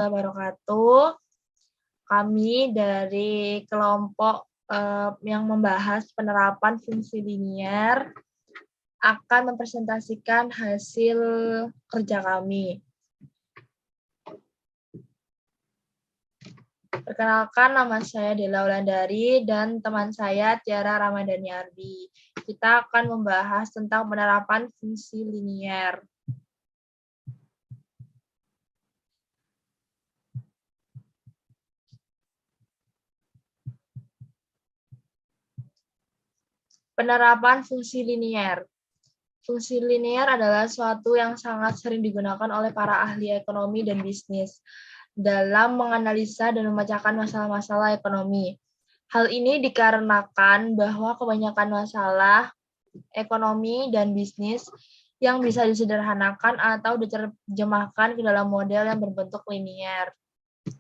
wabarakatuh. Kami dari kelompok yang membahas penerapan fungsi linier akan mempresentasikan hasil kerja kami. Perkenalkan, nama saya Dela Wulandari dan teman saya Tiara Ramadhani Ardi. Kita akan membahas tentang penerapan fungsi linier. Penerapan fungsi linier. Fungsi linier adalah suatu yang sangat sering digunakan oleh para ahli ekonomi dan bisnis dalam menganalisa dan memecahkan masalah-masalah ekonomi. Hal ini dikarenakan bahwa kebanyakan masalah ekonomi dan bisnis yang bisa disederhanakan atau diterjemahkan ke dalam model yang berbentuk linier.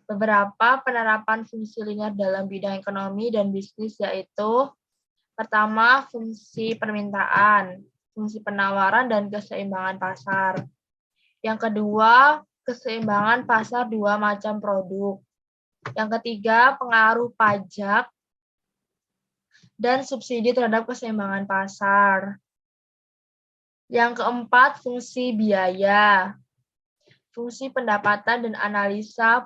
Beberapa penerapan fungsi linier dalam bidang ekonomi dan bisnis yaitu: pertama, fungsi permintaan, fungsi penawaran, dan keseimbangan pasar. Yang kedua, keseimbangan pasar dua macam produk. Yang ketiga, pengaruh pajak dan subsidi terhadap keseimbangan pasar. Yang keempat, fungsi biaya, fungsi pendapatan dan analisa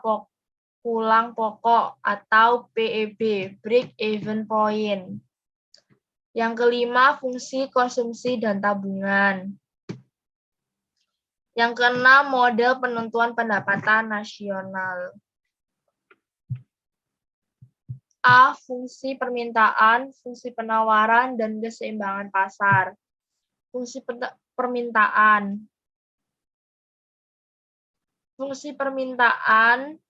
pulang pokok atau PEP, break even point. Yang kelima, fungsi konsumsi dan tabungan. Yang keenam, model penentuan pendapatan nasional. A. Fungsi permintaan, fungsi penawaran, dan keseimbangan pasar. Fungsi permintaan. Fungsi permintaan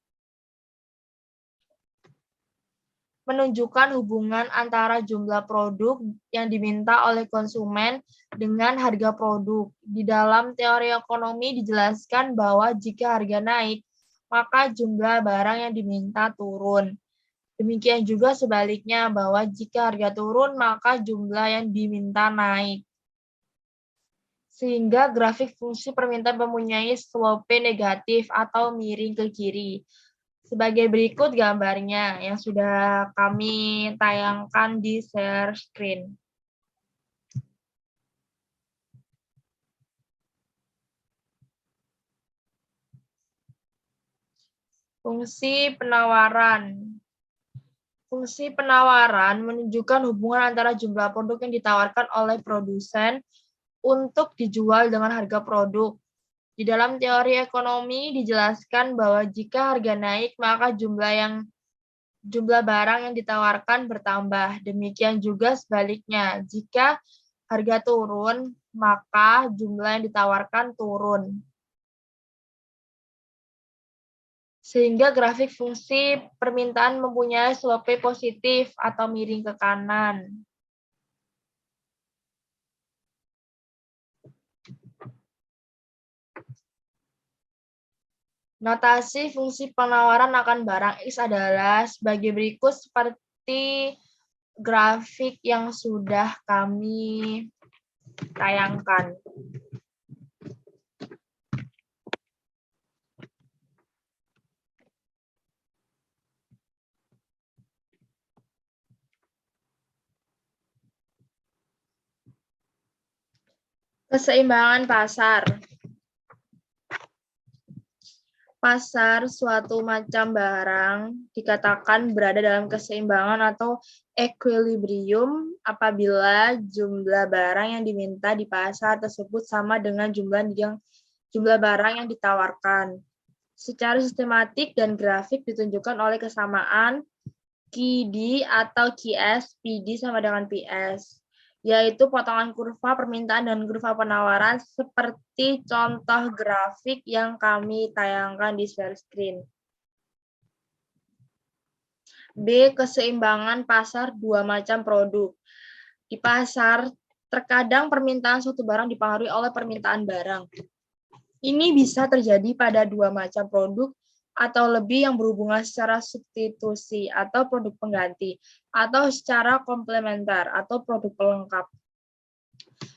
menunjukkan hubungan antara jumlah produk yang diminta oleh konsumen dengan harga produk. Di dalam teori ekonomi dijelaskan bahwa jika harga naik, maka jumlah barang yang diminta turun. Demikian juga sebaliknya, bahwa jika harga turun, maka jumlah yang diminta naik. Sehingga grafik fungsi permintaan mempunyai slope negatif atau miring ke kiri. Sebagai berikut gambarnya yang sudah kami tayangkan di share screen. Fungsi penawaran. Fungsi penawaran menunjukkan hubungan antara jumlah produk yang ditawarkan oleh produsen untuk dijual dengan harga produk. Di dalam teori ekonomi dijelaskan bahwa jika harga naik, maka jumlah barang yang ditawarkan bertambah. Demikian juga sebaliknya, jika harga turun, maka jumlah yang ditawarkan turun. Sehingga grafik fungsi permintaan mempunyai slope positif atau miring ke kanan. Notasi fungsi penawaran akan barang X adalah sebagai berikut seperti grafik yang sudah kami tayangkan. Keseimbangan pasar. Pasar suatu macam barang dikatakan berada dalam keseimbangan atau equilibrium apabila jumlah barang yang diminta di pasar tersebut sama dengan jumlah barang yang ditawarkan. Secara sistematik dan grafik ditunjukkan oleh kesamaan QD atau QS, PD sama dengan PS, yaitu potongan kurva permintaan dan kurva penawaran seperti contoh grafik yang kami tayangkan di share screen. B. Keseimbangan pasar dua macam produk. Di pasar, terkadang permintaan suatu barang dipengaruhi oleh permintaan barang. Ini bisa terjadi pada dua macam produk atau lebih yang berhubungan secara substitusi atau produk pengganti, atau secara komplementer atau produk pelengkap.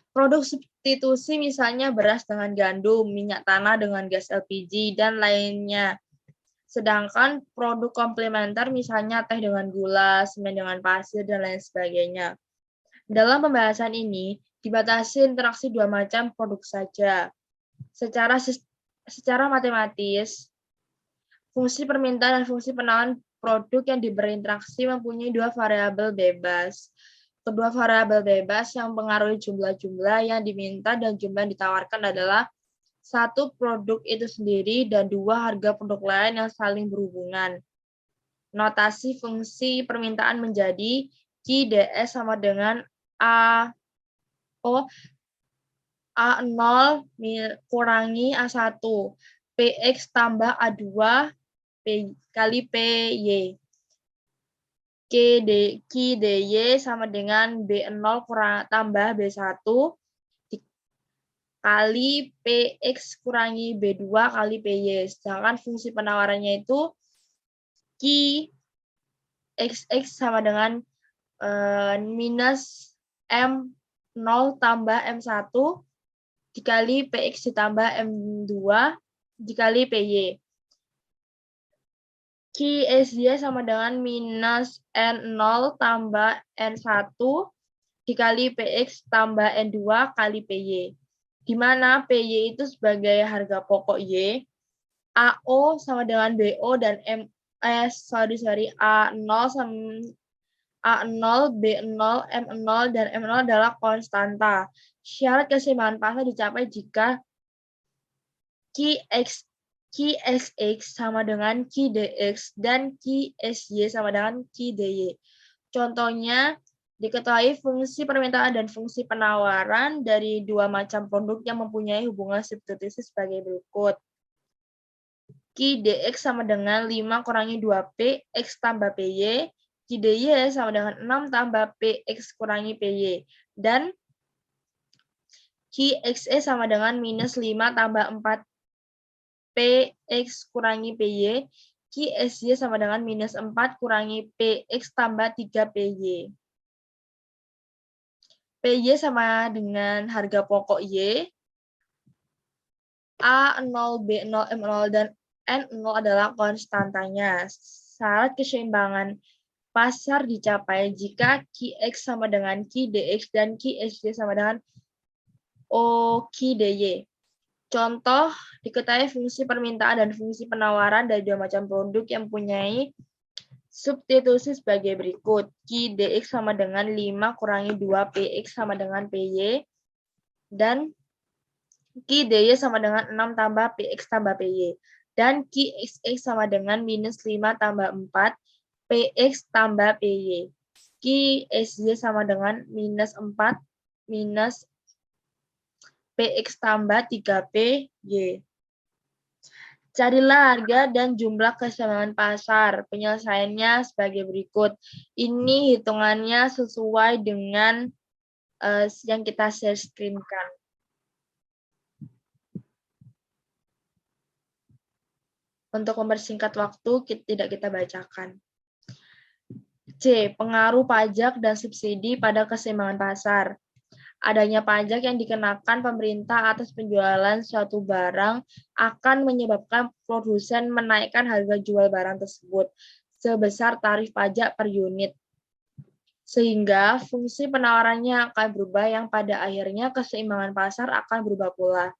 Produk substitusi misalnya beras dengan gandum, minyak tanah dengan gas LPG, dan lainnya. Sedangkan produk komplementer misalnya teh dengan gula, semen dengan pasir, dan lain sebagainya. Dalam pembahasan ini, dibatasi interaksi dua macam produk saja. Secara matematis, fungsi permintaan dan fungsi penawaran produk yang berinteraksi mempunyai dua variabel bebas. Kedua variabel bebas yang mempengaruhi jumlah-jumlah yang diminta dan jumlah yang ditawarkan adalah satu, produk itu sendiri, dan dua, harga produk lain yang saling berhubungan. Notasi fungsi permintaan menjadi QDS sama dengan A0 kurangi A1, PX tambah A2 kali PY. QDY sama dengan B0 tambah B1 kali PX kurangi B2 kali PY. Sedangkan fungsi penawarannya itu QXX sama dengan minus M0 tambah M1 dikali PX ditambah M2 dikali PY. QSY sama dengan minus N0 tambah N1 dikali PX tambah N2 kali PY. Di mana PY itu sebagai harga pokok Y, AO sama dengan BO dan A0 sama A0, B0, M0, dan M0 adalah konstanta. Syarat keseimbangan pasar dicapai jika QXX sama dengan QDX dan QSY sama dengan QDY. Contohnya, diketahui fungsi permintaan dan fungsi penawaran dari dua macam produk yang mempunyai hubungan substitusi sebagai berikut. QDX sama dengan 5 kurangi 2P, X tambah PY, QDY sama dengan 6 tambah PX kurangi PY, dan QXE sama dengan minus 5 tambah 4 PX kurangi PY, QSY sama dengan minus 4 kurangi PX tambah 3 PY. PY sama dengan harga pokok Y, A0, B0, M0, dan N0 adalah konstantanya. Syarat keseimbangan pasar dicapai jika QX sama dengan QDX dan QSY sama dengan OQDY. Contoh, diketahui fungsi permintaan dan fungsi penawaran dari dua macam produk yang mempunyai substitusi sebagai berikut. QDX sama dengan 5 kurangi 2 PX sama dengan PY, dan QDY sama dengan 6 tambah PX tambah PY. Dan QXX sama dengan minus 5 tambah 4 PX tambah PY. QSY sama dengan minus 4 minus PX tambah 3PY. Carilah harga dan jumlah keseimbangan pasar. Penyelesaiannya sebagai berikut. Ini hitungannya sesuai dengan yang kita share screen-kan. Untuk mempersingkat waktu, tidak kita bacakan. C. Pengaruh pajak dan subsidi pada keseimbangan pasar. Adanya pajak yang dikenakan pemerintah atas penjualan suatu barang akan menyebabkan produsen menaikkan harga jual barang tersebut sebesar tarif pajak per unit. Sehingga fungsi penawarannya akan berubah yang pada akhirnya keseimbangan pasar akan berubah pula.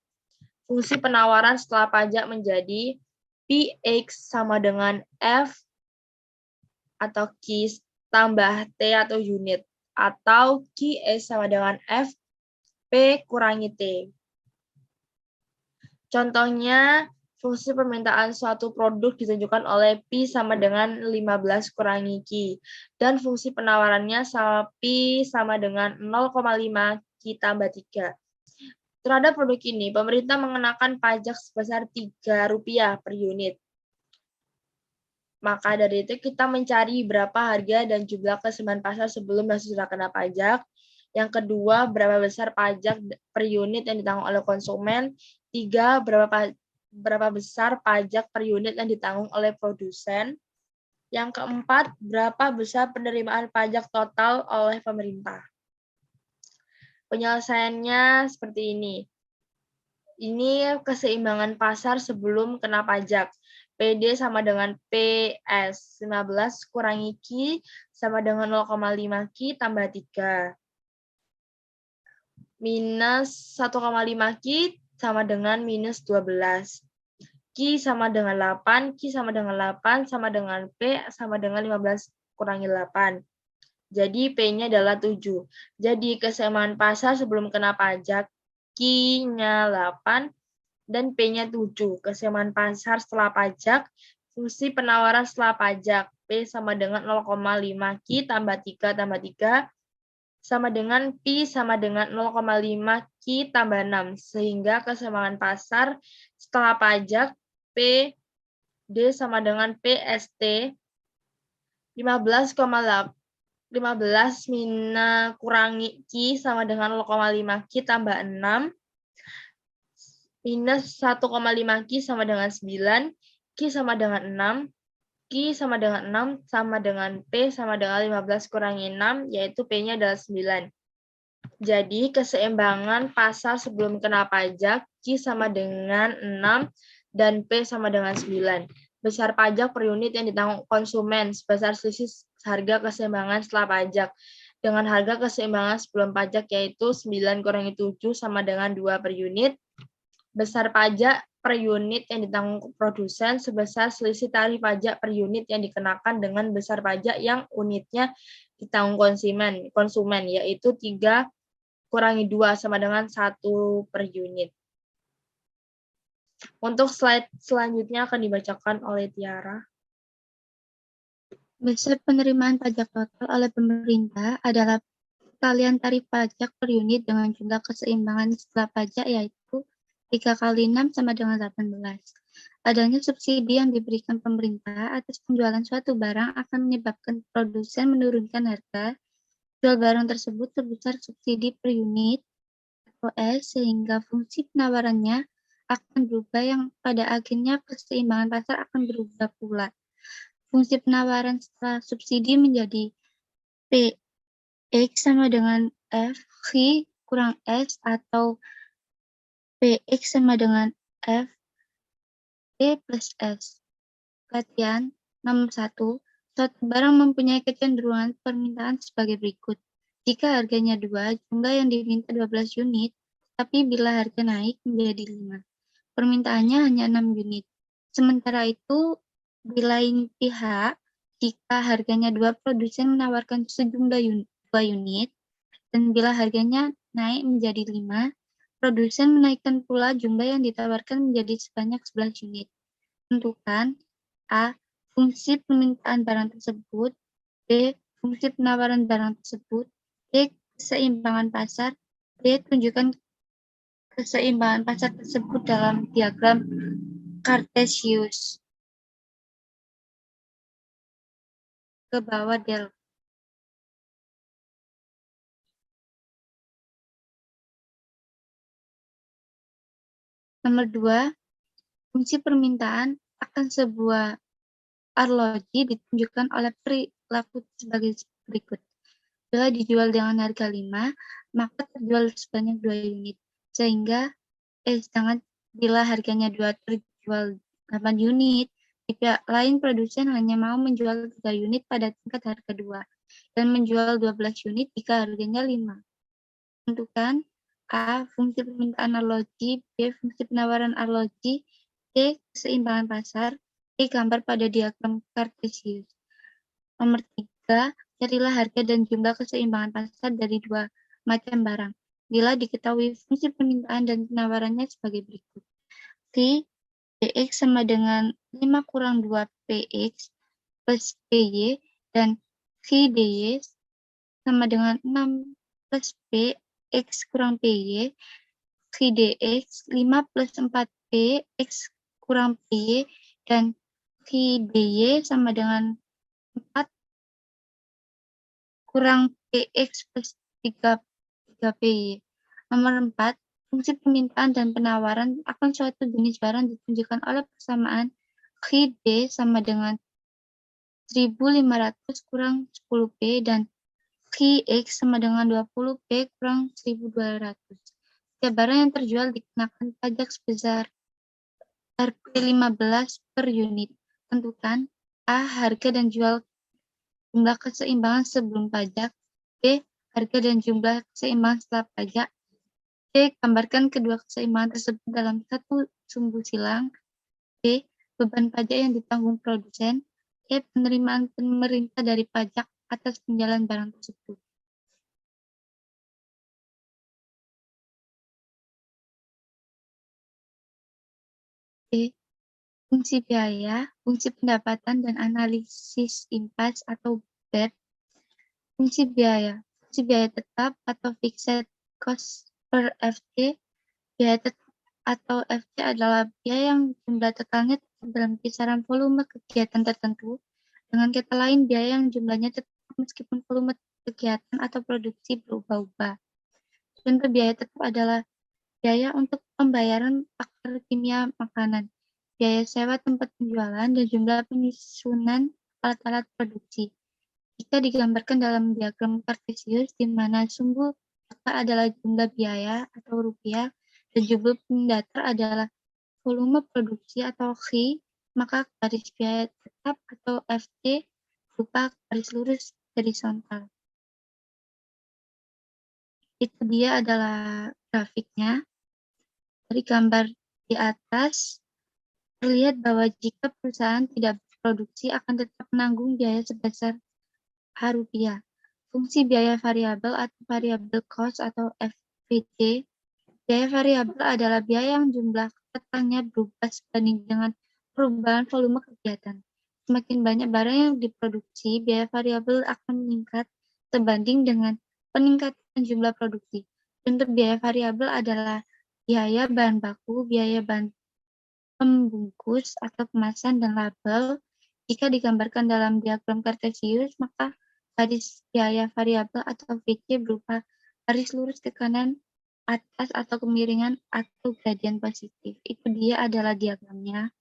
Fungsi penawaran setelah pajak menjadi PX sama dengan F atau Q tambah T atau unit, atau QS sama dengan F P kurangi T. Contohnya, fungsi permintaan suatu produk ditunjukkan oleh P sama dengan 15 kurangi Q, dan fungsi penawarannya sama P sama dengan 0,5 Q tambah 3. Terhadap produk ini, pemerintah mengenakan pajak sebesar Rp3 per unit. Maka dari itu kita mencari berapa harga dan jumlah keseimbangan pasar sebelum dan sesudah kena pajak. Yang kedua, berapa besar pajak per unit yang ditanggung oleh konsumen. 3, berapa besar pajak per unit yang ditanggung oleh produsen. Yang keempat, berapa besar penerimaan pajak total oleh pemerintah. Penyelesaiannya seperti ini. Ini keseimbangan pasar sebelum kena pajak. PD sama dengan PS. 15 kurangi Q sama dengan 0,5 Q tambah 3. Minus 1,5 Q sama dengan minus 12. Q sama dengan 8, Q sama dengan 8, sama dengan P sama dengan 15 kurangi 8. Jadi P-nya adalah 7. Jadi keseimbangan pasar sebelum kena pajak, Q-nya 8 dan P-nya 7. Keseimbangan pasar setelah pajak, fungsi penawaran setelah pajak, P sama dengan 0,5 Q tambah 3 tambah 3, sama dengan Pi sama dengan 0,5 Q tambah 6. Sehingga keseimbangan pasar setelah pajak P D sama dengan PST 15,8 15 mina kurangi Q sama dengan 0,5 Q tambah 6 minus 1,5 Q sama dengan 9, Q sama dengan 6, Q sama dengan 6 sama dengan P sama dengan 15 kurangi 6, yaitu P-nya adalah 9. Jadi keseimbangan pasar sebelum kena pajak, Q sama dengan 6 dan P sama dengan 9. Besar pajak per unit yang ditanggung konsumen sebesar selisih harga keseimbangan setelah pajak. Dengan harga keseimbangan sebelum pajak yaitu 9 kurangi 7 sama dengan 2 per unit. Besar pajak per unit yang ditanggung produsen sebesar selisih tarif pajak per unit yang dikenakan dengan besar pajak yang unitnya ditanggung konsumen yaitu 3 kurangi 2 sama dengan 1 per unit. Untuk slide selanjutnya akan dibacakan oleh Tiara. Besar penerimaan pajak total oleh pemerintah adalah kalian tarif pajak per unit dengan jumlah keseimbangan setelah pajak yaitu 3 kali 6 sama dengan 18. Adanya subsidi yang diberikan pemerintah atas penjualan suatu barang akan menyebabkan produsen menurunkan harga jual barang tersebut sebesar subsidi per unit atau S sehingga fungsi penawarannya akan berubah yang pada akhirnya keseimbangan pasar akan berubah pula. Fungsi penawaran setelah subsidi menjadi P X sama dengan F, Q kurang S, atau PX sama dengan F, P plus S. Latihan nomor 1. Suatu barang mempunyai kecenderungan permintaan sebagai berikut. Jika harganya 2, jumlah yang diminta 12 unit, tapi bila harga naik menjadi 5, permintaannya hanya 6 unit. Sementara itu, di lain pihak, jika harganya 2, produsen menawarkan sejumlah 2 unit, dan bila harganya naik menjadi 5, produsen menaikkan pula jumlah yang ditawarkan menjadi sebanyak 11 unit. Tentukan A. Fungsi permintaan barang tersebut, B. Fungsi penawaran barang tersebut, C. Keseimbangan pasar, D. Tunjukkan keseimbangan pasar tersebut dalam diagram Cartesius. Ke bawah del. Nomor 2, fungsi permintaan akan sebuah arloji ditunjukkan oleh perilaku sebagai berikut. Bila dijual dengan harga 5, maka terjual sebanyak 2 unit. Sedangkan bila harganya 2 terjual 8 unit, di pihak lain produsen hanya mau menjual 3 unit pada tingkat harga 2 dan menjual 12 unit jika harganya 5. Tentukan A. Fungsi permintaan arloji, B. Fungsi penawaran arloji, C. Keseimbangan pasar, D. Gambar pada diagram Cartesius. Nomor 3. Carilah harga dan jumlah keseimbangan pasar dari 2 macam barang. Bila diketahui fungsi permintaan dan penawarannya sebagai berikut. Q PX sama dengan 5 kurang 2 PX plus PY dan Q DY sama dengan 6 plus PX kurang PY, Q DX 5 plus 4 PX kurang PY, dan Q DY sama dengan 4 kurang PX plus 3 PY. Nomor 4. Fungsi permintaan dan penawaran akan suatu jenis barang ditunjukkan oleh persamaan Q-D sama dengan 1.500 kurang 10P dan Q-X sama dengan 20P kurang 1.200. Setiap barang yang terjual dikenakan pajak sebesar Rp15 per unit. Tentukan A. Harga dan jumlah keseimbangan sebelum pajak. B. Harga dan jumlah keseimbangan setelah pajak. C. Gambarkan kedua keseimbangan tersebut dalam satu sumbu silang. D. Beban pajak yang ditanggung produsen. E. Penerimaan pemerintah dari pajak atas penjualan barang tersebut. D. Fungsi biaya, fungsi pendapatan, dan analisis impas atau BEP. Fungsi biaya tetap atau fixed cost per FT. Biaya tetap atau FT adalah biaya yang jumlah totalnya tetap dalam kisaran volume kegiatan tertentu. Dengan kata lain, biaya yang jumlahnya tetap meskipun volume kegiatan atau produksi berubah-ubah. Contoh biaya tetap adalah biaya untuk pembayaran faktor kimia makanan, biaya sewa tempat penjualan, dan jumlah penyusunan alat-alat produksi. Jika digambarkan dalam diagram kartesius, di mana sumbu angka adalah jumlah biaya atau rupiah, dan jumlah pendatar adalah volume produksi atau Q, maka garis biaya tetap atau FT berupa garis lurus horizontal. Itu dia adalah grafiknya. Dari gambar di atas, terlihat bahwa jika perusahaan tidak berproduksi akan tetap menanggung biaya sebesar Rp. Fungsi biaya variabel atau variable cost atau FVC. Biaya variabel adalah biaya yang jumlah totalnya berubah sebanding dengan perubahan volume kegiatan. Semakin banyak barang yang diproduksi, biaya variabel akan meningkat sebanding dengan peningkatan jumlah produksi. Contoh biaya variabel adalah biaya bahan baku, biaya bahan pembungkus atau kemasan, dan label. Jika digambarkan dalam diagram kartesius, maka garis biaya variabel atau VC berupa garis lurus ke kanan atas atau kemiringan atau gradien positif. Itu dia adalah diagramnya.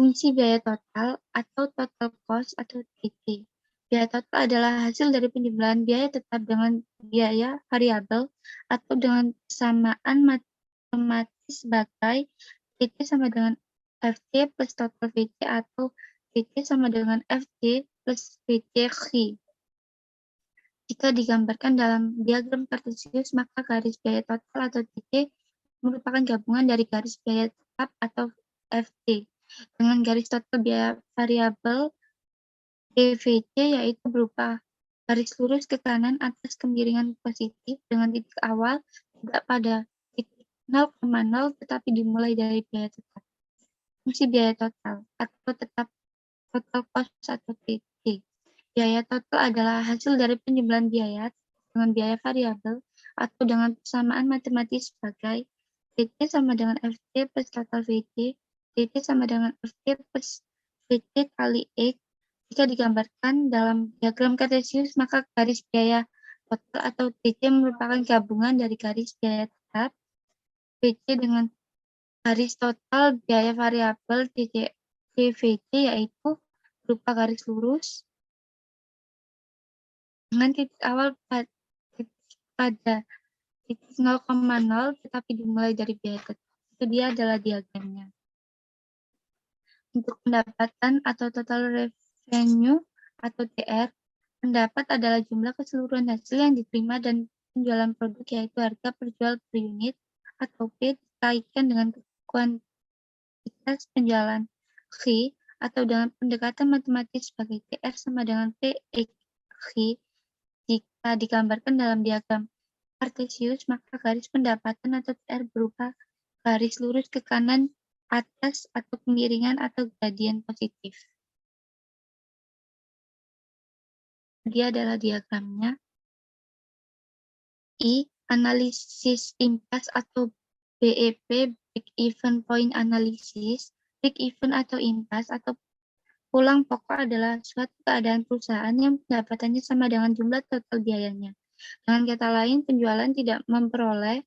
Fungsi biaya total atau total cost atau TC. Biaya total adalah hasil dari penjumlahan biaya tetap dengan biaya variabel atau dengan persamaan matematis sebagai VC sama dengan FT plus total VC atau VC sama dengan FT plus VC Q. Jika digambarkan dalam diagram kartesius, maka garis biaya total atau TC merupakan gabungan dari garis biaya tetap atau FT dengan garis total biaya variabel DVC, yaitu berupa garis lurus ke kanan atas kemiringan positif dengan titik awal tidak pada titik 0,0 tetapi dimulai dari biaya tetap. Fungsi biaya total atau tetap total cost atau TC. Biaya total adalah hasil dari penjumlahan biaya dengan biaya variabel atau dengan persamaan matematis sebagai VC sama dengan FT plus total VC, VC sama dengan FT plus VC kali X. Jika digambarkan dalam diagram kartesius, maka garis biaya total atau TC merupakan gabungan dari garis biaya tetap VC dengan garis total biaya variabel DVC, yaitu berupa garis lurus dengan titik awal pada titik 0,0 tetapi dimulai dari biaya tetap. Itu dia adalah diagramnya. Untuk pendapatan atau total revenue atau TR, pendapat adalah jumlah keseluruhan hasil yang diterima dan penjualan produk, yaitu harga per jual per unit, atau P dikaitkan dengan kuantitas penjualan. Q atau dengan pendekatan matematis sebagai TR sama dengan P X Q. Jika digambarkan dalam diagram kartesius, maka garis pendapatan atau TR berupa garis lurus ke kanan atas atau kemiringan atau gradien positif. Dia adalah diagramnya. I. Analisis impas atau BEP, break even point analysis. Break even atau impas atau pulang pokok adalah suatu keadaan perusahaan yang pendapatannya sama dengan jumlah total biayanya. Dengan kata lain, penjualan tidak memperoleh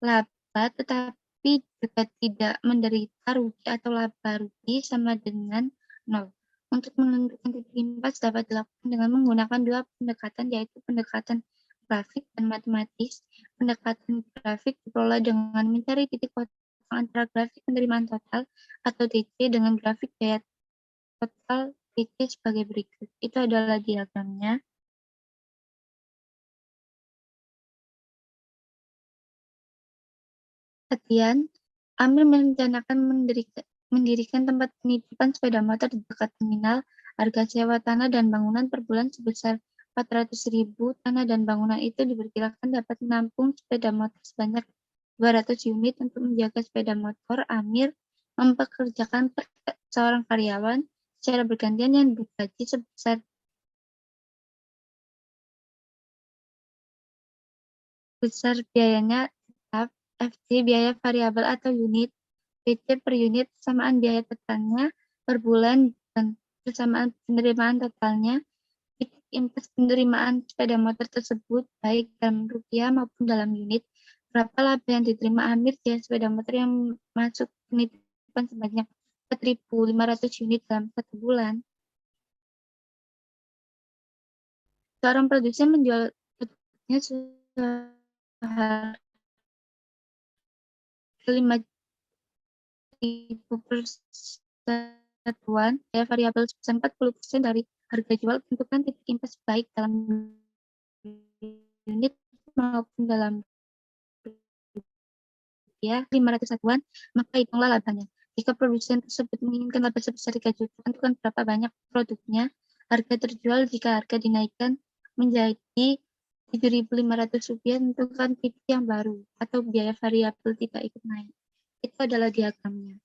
laba tetapi juga tidak menderita rugi atau laba rugi sama dengan 0. Untuk menentukan titik impas dapat dilakukan dengan menggunakan dua pendekatan, yaitu pendekatan grafik dan matematis. Pendekatan grafik diperoleh dengan mencari titik antara grafik penerimaan total atau TC dengan grafik biaya total TC sebagai berikut. Itu adalah diagramnya. Latihan, Amir merencanakan mendirikan tempat penitipan sepeda motor di dekat terminal. Harga sewa tanah dan bangunan per bulan sebesar 400.000. Tanah dan bangunan itu diperkirakan dapat menampung sepeda motor sebanyak 200 unit. Untuk menjaga sepeda motor, Amir mempekerjakan seorang karyawan secara bergantian yang digaji sebesar biayanya tetap, FT biaya variabel atau unit, PC per unit, persamaan biaya totalnya per bulan, dan persamaan penerimaan totalnya. Titik impas penerimaan sepeda motor tersebut, baik dalam rupiah maupun dalam unit. Berapa laba yang diterima Amir jika sepeda motor yang masuk penitipan sebanyak 4.500 unit dalam 1 bulan. Seorang produsen menjual produknya seharga 5.000 per satuan, biaya variabel sebesar 40% dari harga jual. Tentukan titik impas baik dalam unit maupun dalam rupiah 500 satuan, maka hitunglah labanya. Jika produsen tersebut menginginkan laba sebesar 3 juta, tentukan berapa banyak produknya. Harga terjual jika harga dinaikkan menjadi 7.500 rupiah, tentukan titik yang baru atau biaya variabel tidak ikut naik. Itu adalah diagramnya.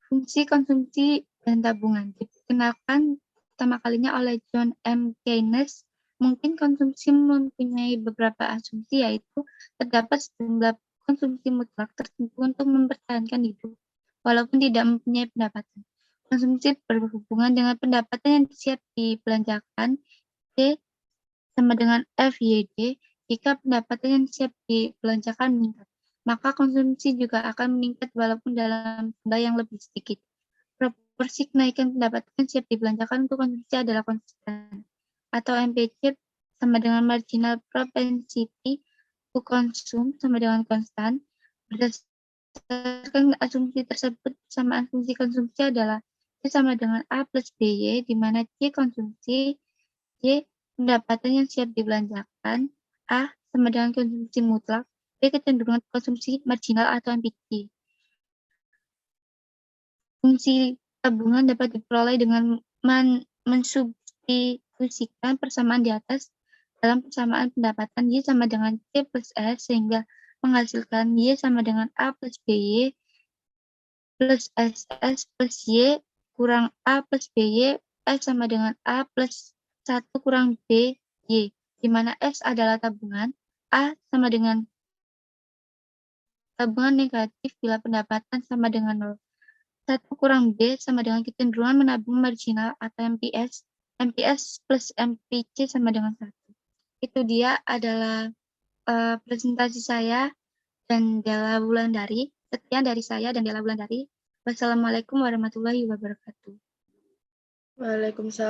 Fungsi konsumsi dan tabungan diperkenalkan pertama kalinya oleh John M. Keynes. Mungkin konsumsi mempunyai beberapa asumsi, yaitu terdapat sejumlah konsumsi mutlak tertentu untuk mempertahankan hidup, walaupun tidak mempunyai pendapatan. Konsumsi berhubungan dengan pendapatan yang siap dibelanjakan. C sama dengan FYD. Jika pendapatan yang siap dibelanjakan meningkat, maka konsumsi juga akan meningkat walaupun dalam jumlah yang lebih sedikit. Proporsi kenaikan pendapatan yang siap dibelanjakan untuk konsumsi adalah konstan, atau MPC sama dengan marginal propensity to consume sama dengan konstan. Berdasarkan asumsi tersebut, persamaan fungsi konsumsi adalah C sama dengan A plus BY, di mana C konsumsi, Y pendapatan yang siap dibelanjakan, A sama dengan konsumsi mutlak, B kecenderungan konsumsi marginal atau MPC. Fungsi tabungan dapat diperoleh dengan mensubstitusikan persamaan di atas dalam persamaan pendapatan Y sama dengan C plus S, sehingga menghasilkan Y sama dengan A plus BY plus SS plus Y kurang A plus BY, S sama dengan A plus 1 kurang B, Y, di mana S adalah tabungan, A sama dengan tabungan negatif bila pendapatan sama dengan 0. 1 kurang B sama dengan kecenderungan menabung marginal atau MPS. MPS plus MPC sama dengan 1. Itu dia adalah presentasi saya dan Della Wulandari. Sekian dari saya dan Della Wulandari. Wassalamualaikum warahmatullahi wabarakatuh. Waalaikumsalam.